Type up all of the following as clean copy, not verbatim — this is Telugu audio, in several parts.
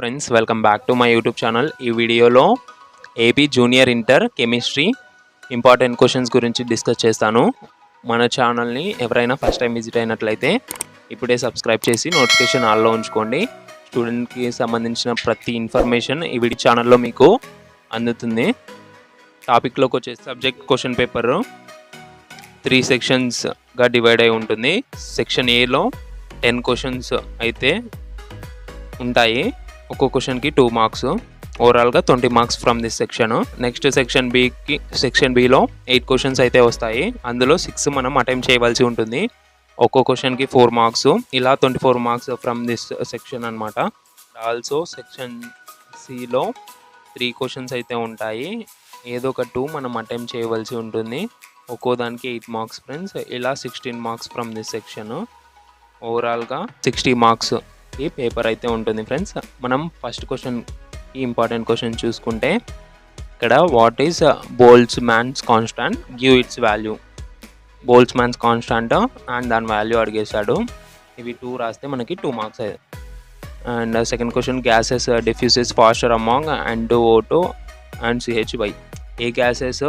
Friends, welcome back to my YouTube channel. ఈ వీడియోలో AP junior inter chemistry important questions గురించి డిస్కస్ చేస్తాను. మన ఛానల్ని ఎవరైనా ఫస్ట్ టైం విజిట్ అయినట్లయితే ఇప్పుడే సబ్స్క్రైబ్ చేసి నోటిఫికేషన్ ఆల్లో ఉంచుకోండి. స్టూడెంట్కి సంబంధించిన ప్రతి ఇన్ఫర్మేషన్ ఈ వీడియో ఛానల్లో మీకు అందుతుంది. టాపిక్లోకి వచ్చే సబ్జెక్ట్ క్వశ్చన్ పేపర్ 3 సెక్షన్స్గా డివైడ్ అయి ఉంటుంది. సెక్షన్ ఏలో 10 క్వశ్చన్స్ అయితే ఉంటాయి. ఒక్కో క్వశ్చన్కి 2 మార్క్స్, ఓవరాల్గా 20 marks from this section. Next section below 8 questions అయితే వస్తాయి. అందులో 6 మనం అటెంప్ట్ చేయవలసి ఉంటుంది. ఒక్కో క్వశ్చన్కి 4 మార్క్స్, ఇలా 24 మార్క్స్ ఫ్రమ్ దిస్ సెక్షన్ అనమాట. ఆల్సో సెక్షన్ సిలో 3 క్వశ్చన్స్ అయితే ఉంటాయి. ఏదో ఒక 2 మనం అటెంప్ట్ చేయవలసి ఉంటుంది. ఒక్కో దానికి 8 మార్క్స్ ఫ్రెండ్స్. ఇలా 16 మార్క్స్ ఫ్రమ్ దిస్ సెక్షన్. ఓవరాల్గా 60 మార్క్స్ ఈ పేపర్ అయితే ఉంటుంది ఫ్రెండ్స్. మనం ఫస్ట్ క్వశ్చన్ ఇంపార్టెంట్ క్వశ్చన్ చూసుకుంటే ఇక్కడ what is Boltzmann's constant, give its value. Boltzmann's constant and దాని వాల్యూ అడిగేశాడు. ఇవి 2 రాస్తే మనకి 2 మార్క్స్ అయ్యాయి. And second question gases diffuses faster among NO2 and CH2. ఏ గ్యాసెస్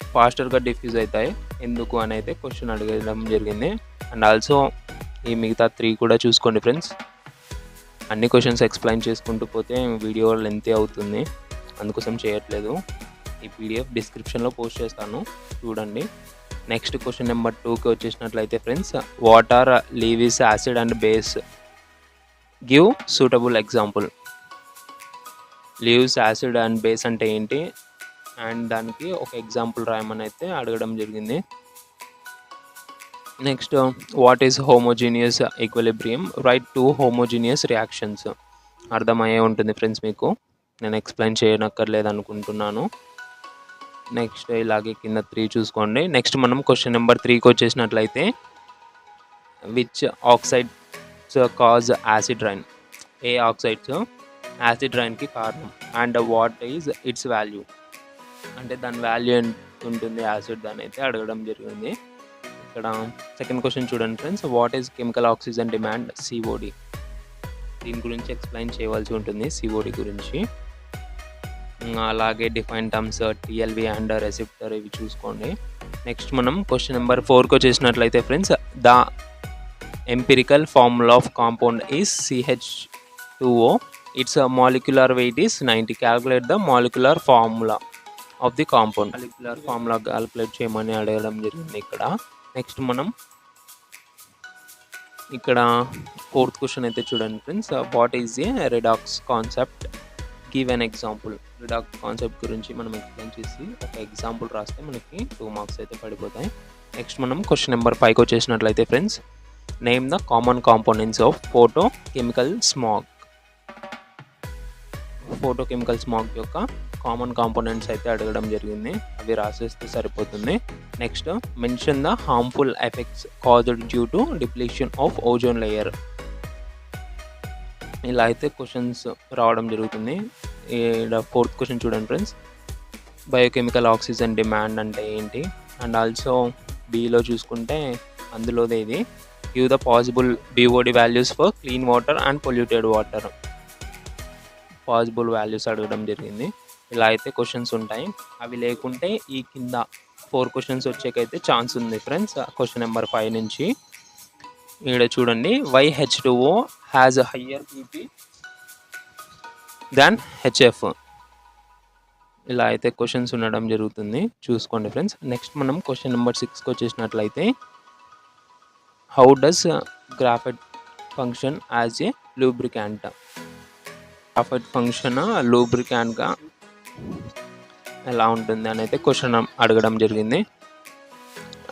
ఫాస్టర్గా డిఫ్యూజ్ అవుతాయి ఎందుకు అని అయితే క్వశ్చన్ అడగడం జరిగింది. అండ్ ఆల్సో ఈ మిగతా 3 కూడా చూసుకోండి ఫ్రెండ్స్. అన్ని క్వశ్చన్స్ ఎక్స్ప్లెయిన్ చేసుకుంటూ పోతే వీడియో లెంతీ అవుతుంది, అందుకోసం చేయట్లేదు. ఈ PDF డిస్క్రిప్షన్లో పోస్ట్ చేస్తాను, చూడండి. నెక్స్ట్ క్వశ్చన్ నెంబర్ 2కి వచ్చేసినట్లయితే friends, what are Lewis acid and base, give suitable example. Lewis acid and base అంటే ఏంటి అండ్ దానికి ఒక ఎగ్జాంపుల్ రాయమని అయితే అడగడం జరిగింది. Next what is homogeneous equilibrium, right 2 homogeneous reactions. అర్థమయ్యే ఉంటుంది ఫ్రెండ్స్ మీకు, నేను ఎక్స్ప్లెయిన్ చేయనక్కర్లేదు అనుకుంటున్నాను. నెక్స్ట్ ఇలాగే కింద 3 చూసుకోండి. నెక్స్ట్ మనం క్వశ్చన్ నెంబర్ 3కి వచ్చేసినట్లయితే, which oxides cause acid rain. ఏ ఆక్సైడ్స్ యాసిడ్ రైన్కి కారణం and what is its value, అంటే దాని వాల్యూ ఎంత ఉంటుంది యాసిడ్ దాని అయితే అడగడం జరిగింది. ఇక్కడ సెకండ్ క్వశ్చన్ చూడండి friends, what is chemical oxygen demand, COD. దీని గురించి ఎక్స్ప్లెయిన్ చేయవలసి ఉంటుంది, COD గురించి. అలాగే define terms TLV and receptor, ఇవి చూసుకోండి. నెక్స్ట్ మనం క్వశ్చన్ నెంబర్ 4కి వచ్చేసినట్లయితే friends, the empirical formula of compound is CH2O, its molecular weight is 90. Calculate the molecular formula of the compound. Molecular formula calculate చేయమని అడగడం జరిగింది ఇక్కడ. నెక్స్ట్ మనం ఇక్కడ 4th క్వశ్చన్ అయితే చూడండి friends, what is a redox concept, give an example. Redox concept గురించి మనం ఎక్స్ప్లెయిన్ చేసి ఒక ఎగ్జాంపుల్ రాస్తే మనకి 2 మార్క్స్ అయితే పడిపోతాయి. నెక్స్ట్ మనం క్వశ్చన్ నెంబర్ 5కి వచ్చేసినట్లయితే friends, name the common components of photochemical smog. Photochemical smog యొక్క కామన్ కాంపోనెంట్స్ అయితే అడగడం జరిగింది, అవి రాసేస్తే సరిపోతుంది. Next mention the harmful effects caused due to depletion of ozone layer. ఇలా అయితే క్వశ్చన్స్ రావడం జరుగుతుంది. 4th క్వశ్చన్ చూడండి ఫ్రెండ్స్, బయోకెమికల్ ఆక్సిజన్ డిమాండ్ అంటే ఏంటి. అండ్ ఆల్సో బిలో చూసుకుంటే అందులోదే ఇది, give the possible BOD values for clean water and polluted water. Possible values అడగడం జరిగింది. ఇలా అయితే క్వశ్చన్స్ ఉంటాయి. అవి లేకుంటే ఈ కింద 4 క్వశ్చన్స్ వచ్చేకైతే ఛాన్స్ ఉంది ఫ్రెండ్స్. క్వశ్చన్ నెంబర్ 5 నుంచి ఇక్కడ చూడండి, why H2O has higher PP than HF. ఇలా అయితే క్వశ్చన్స్ ఉండడం జరుగుతుంది, చూసుకోండి ఫ్రెండ్స్. నెక్స్ట్ మనం క్వశ్చన్ నెంబర్ 6కి వచ్చేసినట్లయితే, how does graphite function as a lubricant. Graphite function లూబ్రికాంట్గా ఎలా ఉంటుంది అని అయితే క్వశ్చన్ అడగడం జరిగింది.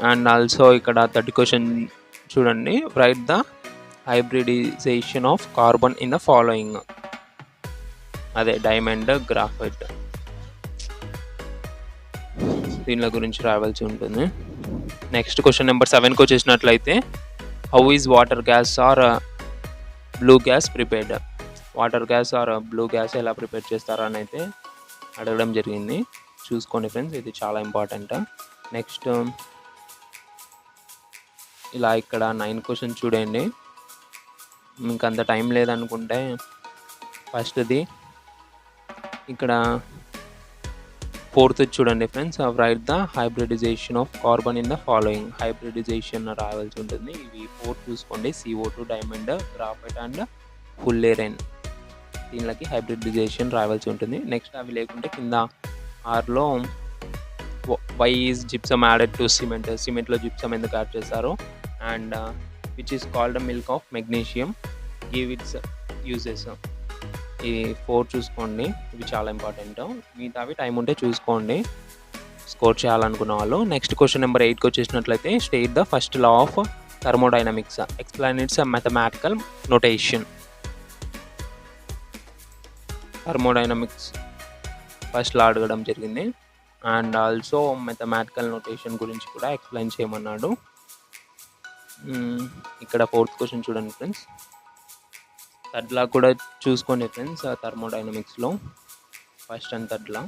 అండ్ ఆల్సో ఇక్కడ 30 క్వశ్చన్ చూడండి, write the hybridisation of carbon in the following. అదే డైమండ్ గ్రాఫైట్, దీనిల గురించి రావాల్సి ఉంటుంది. నెక్స్ట్ క్వశ్చన్ నెంబర్ 7కి వచ్చేసినట్లయితే, how is water gas or blue gas prepared. Water gas or blue gas ఎలా ప్రిపేర్ చేస్తారో అని అయితే అడగడం జరిగింది, చూసుకోండి ఫ్రెండ్స్, ఇది చాలా ఇంపార్టెంట్. నెక్స్ట్ ఇలా ఇక్కడ 9 క్వశ్చన్ చూడండి. మీకు అంత టైం లేదనుకుంటే ఫస్ట్ది ఇక్కడ ఫోర్త్ చూడండి friends, right the hybridisation of carbon in the following. Hybridization రావాల్సి ఉంటుంది. ఇవి 4 చూసుకోండి, CO2, డైమండ్, గ్రాఫైట్ అండ్ ఫుల్లెరైన్. దీనికి హైబ్రిడైజేషన్ రావాల్సి ఉంటుంది. నెక్స్ట్ అవి లేకుంటే కింద ఆర్లో why is gypsum added to cement. సిమెంట్లో జిప్సమ్ ఎందుకు యాడ్ చేస్తారు? And which is called milk of magnesium, give its uses. ఈ 4 చూసుకోండి, ఇవి చాలా ఇంపార్టెంట్. మిగతావి టైం ఉంటే చూసుకోండి స్కోర్ చేయాలనుకున్న వాళ్ళు. నెక్స్ట్ క్వశ్చన్ నెంబర్ 8కి వచ్చేసినట్లయితే, state the first law of thermodynamics, explain its mathematical notation. Thermodynamics first law అడగడం జరిగింది అండ్ ఆల్సో మ్యాథమెటికల్ నోటేషన్ గురించి కూడా ఎక్స్ప్లెయిన్ చేయమన్నాడు. ఇక్కడ 4th క్వశ్చన్ చూడండి ఫ్రెండ్స్. థర్డ్ లా కూడా చూసుకోండి ఫ్రెండ్స్. థర్మోడైనమిక్స్లో first and third law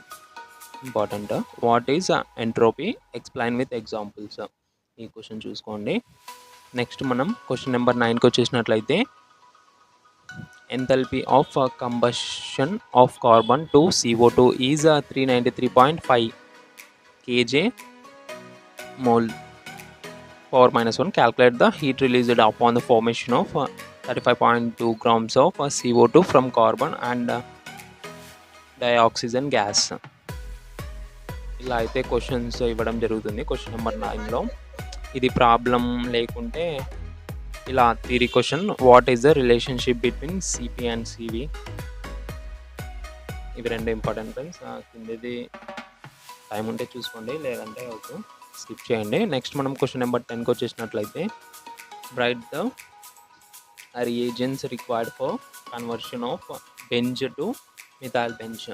important. What is entropy, explain with examples. ఈ క్వశ్చన్ చూసుకోండి. నెక్స్ట్ మనం క్వశ్చన్ నెంబర్ 9కి వచ్చేసినట్లయితే, enthalpy of combustion of carbon to CO2 is 393.5 kJ mole power -1. Calculate the heat released upon the formation of 35.2 grams of CO2 from carbon and dioxygen gas. ఇలా అయితే క్వశ్చన్స్ ఇవ్వడం జరుగుతుంది క్వశ్చన్ నెంబర్ 9లో. ఇది ప్రాబ్లం లేకుంటే ఇలా theory question. What is the relationship between CP and CV. ఇవి రెండు ఇంపార్టెంట్ ఫ్రెండ్స్. కిందది టైం ఉంటే చూసుకోండి, లేదంటే ఓకే స్కిప్ చేయండి. నెక్స్ట్ మనం క్వశ్చన్ నెంబర్ 10కి వచ్చేసినట్లయితే, write the reagents required for conversion of benzene to methyl benzene.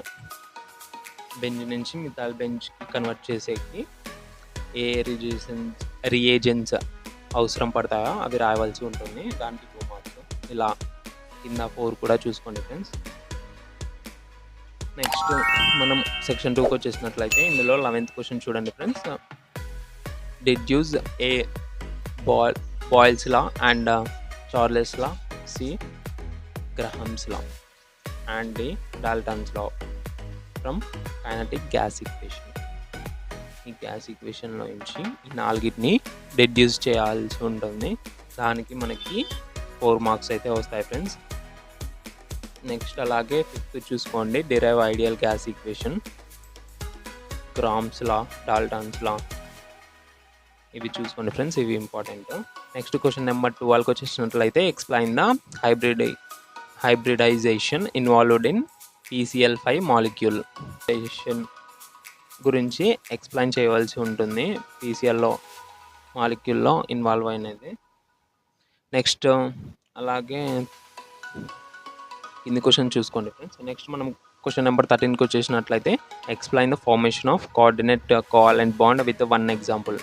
Benzene నుంచి మిథైల్ బెంజ్కి కన్వర్ట్ చేసేకి ఏ రియేజెంట్స్ అవసరం పడతాయో అవి రాయవలసి ఉంటుంది. దానికి 2 మార్క్స్. ఇలా కింద 4 కూడా చూసుకోండి ఫ్రెండ్స్. నెక్స్ట్ మనం సెక్షన్ 2కి వచ్చేసినట్లయితే, ఇందులో 11th క్వశ్చన్ చూడండి friends. Deduce A Boyle's law and Charles law, C Graham's law and D Dalton's law from kinetic gas equation. ఈ గ్యాస్ ఈక్వేషన్లో నుంచి ఈ 4ని డిడ్యూస్ చేయాల్సి ఉంటుంది. దానికి మనకి 4 మార్క్స్ అయితే వస్తాయి ఫ్రెండ్స్. నెక్స్ట్ అలాగే 5th చూసుకోండి, derive ideal gas equation, Graham's law, Dalton's law. ఇవి చూసుకోండి ఫ్రెండ్స్, ఇవి ఇంపార్టెంట్. నెక్స్ట్ క్వశ్చన్ నెంబర్ 12కి వచ్చేసినట్లయితే, explain the hybridisation involved in PCl5 molecule. గురించి ఎక్స్ప్లెయిన్ చేయవలసి ఉంటుంది, PClలో మాలిక్యూల్లో ఇన్వాల్వ్ అయినది. నెక్స్ట్ అలాగే కింది క్వశ్చన్ చూసుకోండి ఫ్రెండ్స్. నెక్స్ట్ మనం క్వశ్చన్ నెంబర్ 13కి వచ్చేసినట్లయితే, explain the formation of coordinate covalent bond with 1 example.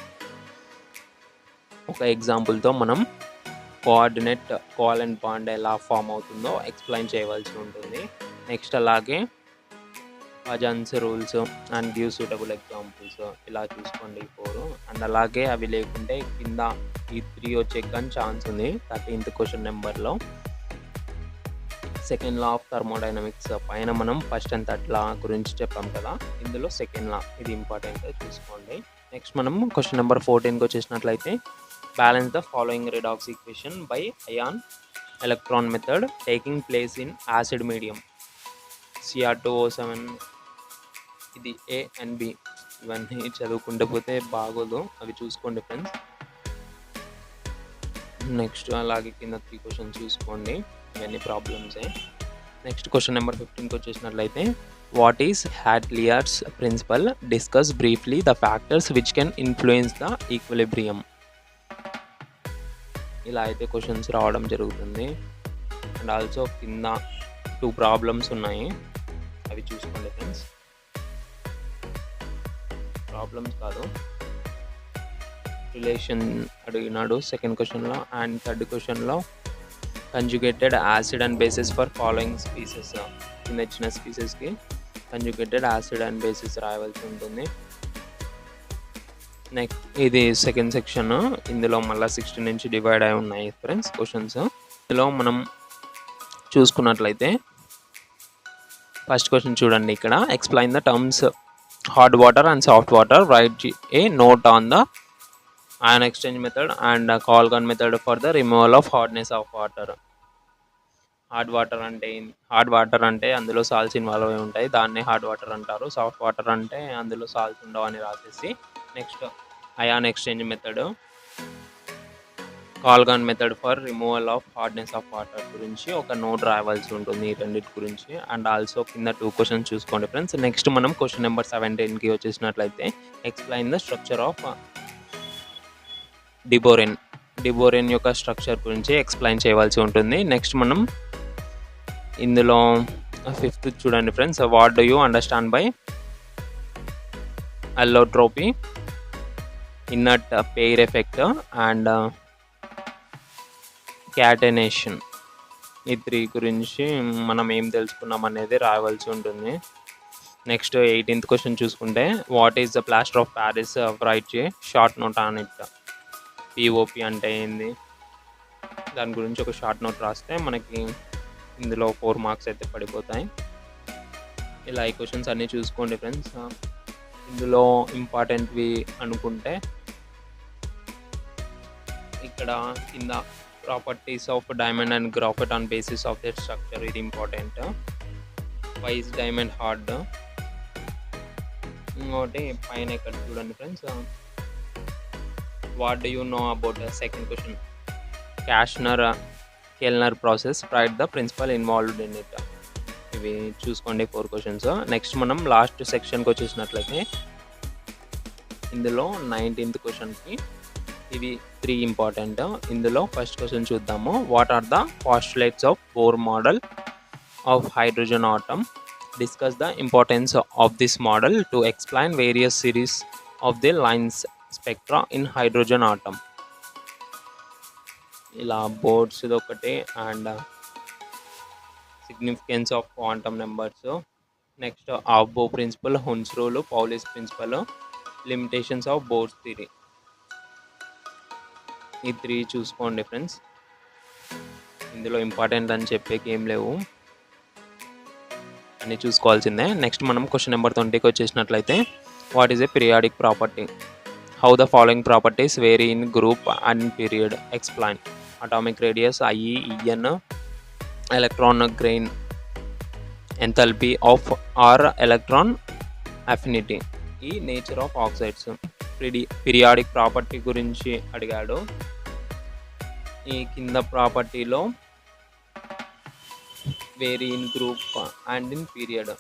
ఒక ఎగ్జాంపుల్తో మనం కోఆర్డినేట్ కోవాలెంట్ బాండ్ ఎలా ఫామ్ అవుతుందో ఎక్స్ప్లెయిన్ చేయవలసి ఉంటుంది. నెక్స్ట్ అలాగే Fajans' rules and give suitable examples. ఇలా చూసుకోండి 4. అండ్ అలాగే అవి లేకుంటే కింద ఈ 3 వచ్చే కానీ ఛాన్స్ ఉంది 13th క్వశ్చన్ నెంబర్లో. సెకండ్ లా ఆఫ్ థర్మోడైనమిక్స్ పైన మనం ఫస్ట్ అండ్ థర్డ్ లా గురించి చెప్పాం కదా, ఇందులో సెకండ్ లా, ఇది ఇంపార్టెంట్ చూసుకోండి. నెక్స్ట్ మనం క్వశ్చన్ నెంబర్ 14కి వచ్చేసినట్లయితే, balance the following redox equation by ion electron method taking place in acid medium. Cr2O7, ఇది A అండ్ B. ఇవన్నీ చదువుకుంటూ పోతే బాగోదు, అవి చూసుకోండి ఫ్రెండ్స్. నెక్స్ట్ అలాగే కింద 3 క్వశ్చన్స్ చూసుకోండి, ఇవన్నీ ప్రాబ్లమ్సే. నెక్స్ట్ క్వశ్చన్ నెంబర్ 15కి వచ్చేసినట్లయితే, what is Chatelier's principle, discuss briefly the factors which can influence the equilibrium. ఇలా అయితే క్వశ్చన్స్ రావడం జరుగుతుంది. అండ్ ఆల్సో కింద 2 ప్రాబ్లమ్స్ ఉన్నాయి, అవి చూసుకోండి ఫ్రెండ్స్. ప్రాబ్లమ్స్ కాదు, రిలేషన్ అడిగినాడు సెకండ్ క్వశ్చన్లో. అండ్ థర్డ్ క్వశ్చన్లో conjugated acid and basis for following species. కింద ఇచ్చిన స్పీసెస్కి కంజుగేటెడ్ యాసిడ్ అండ్ బేసిస్ రాయవలసి ఉంటుంది. నెక్స్ట్ ఇది సెకండ్ సెక్షన్, ఇందులో మళ్ళీ 16 నుంచి డివైడ్ అయి ఉన్నాయి ఫ్రెండ్స్ క్వశ్చన్స్. ఇందులో మనం చూసుకున్నట్లయితే ఫస్ట్ క్వశ్చన్ చూడండి ఇక్కడ. Explain the terms hot water and soft water. Right a note on the ion exchange method and Colgan method for the removal of hardness of water. Hard water అంటే అందులో సాల్ట్స్ ఇన్వాల్వ్ అయి ఉంటాయి, దాన్నే హార్డ్ వాటర్ అంటారు. సాఫ్ట్ వాటర్ అంటే అందులో సాల్ట్స్ ఉండవు అని రాసేసి next ion exchange method, Calgon method for removal of hardness of water గురించి ఒక నోట్ రాయవలసి ఉంటుంది ఈ రెండింటి గురించి. అండ్ ఆల్సో కింద 2 క్వశ్చన్స్ చూసుకోండి ఫ్రెండ్స్. నెక్స్ట్ మనం క్వశ్చన్ నెంబర్ 17కి వచ్చేసినట్లయితే explain the structure of diborane యొక్క స్ట్రక్చర్ గురించి ఎక్స్ప్లెయిన్ చేయవలసి ఉంటుంది. నెక్స్ట్ మనం ఇందులో 5th చూడండి friends. What do you understand by allotropy, inert pair effect and catenation. ఈ 3 గురించి మనం ఏం తెలుసుకున్నాం అనేది రాయవలసి ఉంటుంది. నెక్స్ట్ 18th క్వశ్చన్ చూసుకుంటే what is the plaster of Paris, write a short note on it. POP అంటే ఏంది దాని గురించి ఒక షార్ట్ నోట్ రాస్తే మనకి ఇందులో 4 మార్క్స్ అయితే పడిపోతాయి. ఇలా ఈ క్వశ్చన్స్ అన్నీ చూసుకోండి ఫ్రెండ్స్. ఇందులో ఇంపార్టెంట్వి అనుకుంటే ఇక్కడ కింద properties of diamond and graphite on basis of that structure, ఇది important. Why is diamond hard. ఇంకోటి పైన ఇక్కడ చూడండి friends. What do you know about the second question Kellner process, write the principle involved in it. ఇవి చూసుకోండి 4 క్వశ్చన్స్. నెక్స్ట్ మనం లాస్ట్ సెక్షన్కి వచ్చేసినట్లయితే ఇందులో 19th క్వశ్చన్కి ఇవి 3 ఇంపార్టెంట్. ఇందులో ఫస్ట్ క్వశ్చన్ చూద్దాము. What are the postulates of Bohr model of hydrogen atom, discuss the importance of this model to explain various series of the lines spectra in hydrogen atom. ఇలా బోర్డ్స్ ఒకటి and significance of quantum numbers, next Aufbau principle, Hund's rule, Pauli's principle, limitations of Bohr's theory. ఈ 3 చూసుకోండి ఫ్రెండ్స్. ఇందులో ఇంపార్టెంట్ అని చెప్పేకి ఏం లేవు, అన్నీ చూసుకోవాల్సిందే. నెక్స్ట్ మనం క్వశ్చన్ నెంబర్ 20కి వచ్చేసినట్లయితే what is a periodic property, how the following properties vary in group and period, explain. Atomic radius, IE, EN, electron gain, enthalpy of or electron affinity, ఈ nature of oxides. Periodic property గురించి అడిగాడు. ఈ కింద ప్రాపర్టీలో vary in group and in period,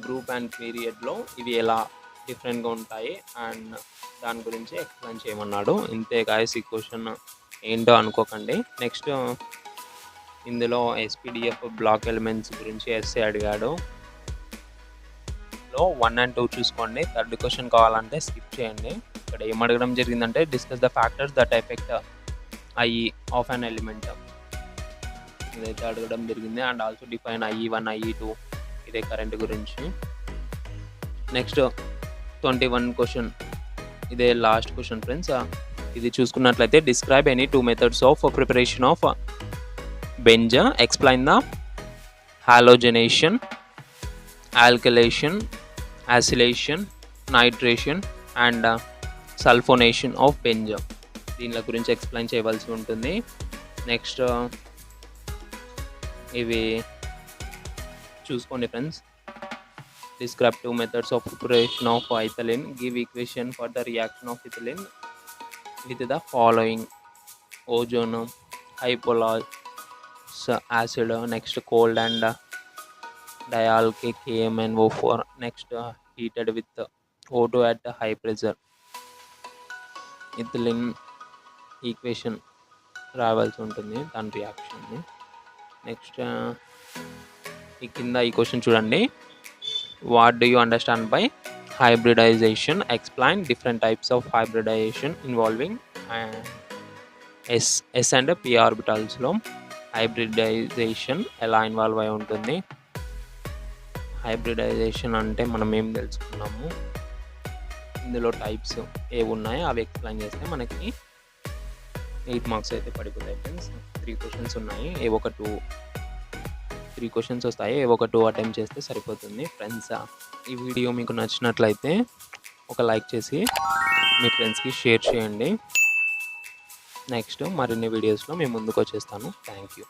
group and పీరియడ్లో ఇవి ఎలా డిఫరెంట్గా ఉంటాయి అండ్ దాని గురించి ఎక్స్ప్లెయిన్ చేయమన్నాడు. ఇంతే గాయస్, ఈ క్వశ్చన్ ఏంటో అనుకోకండి. నెక్స్ట్ ఇందులో ఎస్పీడిఎఫ్ బ్లాక్ ఎలిమెంట్స్ గురించి ఎస్సే అడిగాడు. లో 1 and 2 చూసుకోండి. 3rd క్వశ్చన్ కావాలంటే స్కిప్ చేయండి. ఇక్కడ ఏం అడగడం జరిగిందంటే discuss the factors that affect IE of an element, ఇదైతే అడగడం జరిగింది. And also define IE1 IE2, ఇదే కరెంట్ గురించి. నెక్స్ట్ 21 క్వశ్చన్, ఇదే లాస్ట్ క్వశ్చన్ ఫ్రెండ్స్. ఇది చూసుకున్నట్లయితే describe any 2 methods of preparation of benzene, explain the halogenation, alkylation, acylation, nitration and sulphonation of benzene. దీనిల గురించి ఎక్స్ప్లెయిన్ చేయవలసి ఉంటుంది. నెక్స్ట్ ఇవి చూసుకోండి friends. Describe 2 methods of preparation of ethylene. Give equation for the reaction of ethylene with the following: ozone, hypolase acid, next cold and dialkane KMnO4, next heated with O2 at high pressure. ethylene equation రావాల్సి ఉంటుంది దాని రియాక్షన్ని. నెక్స్ట్ ఈ కింద ఈ క్వశ్చన్ చూడండి. What do you understand by hybridization? Explain different types of hybridization involving s and p orbitals లో హైబ్రిడైజేషన్ ఎలా ఇన్వాల్వ్ అయి ఉంటుంది. హైబ్రిడైజేషన్ అంటే మనం ఏం తెలుసుకున్నాము, ఇందులో టైప్స్ ఏవి ఉన్నాయో అవి ఎక్స్ప్లెయిన్ చేస్తే మనకి 8 మార్క్స్ అయితే పడిపోతాయి ఫ్రెండ్స్. 3 క్వశ్చన్స్ ఉన్నాయి, ఏవో ఒక 2 3 క్వెషన్స్ వస్తాయి. ఏవో ఒక 2 అటెంప్ట్ చేస్తే సరిపోతుంది. ఫ్రెండ్స్, ఈ వీడియో మీకు నచ్చినట్లయితే ఒక లైక్ చేసి మీ ఫ్రెండ్స్‌కి షేర్ చేయండి. నెక్స్ట్ మరిన్ని వీడియోస్‌లో మీ ముందుకు వచ్చేస్తాను. Thank you.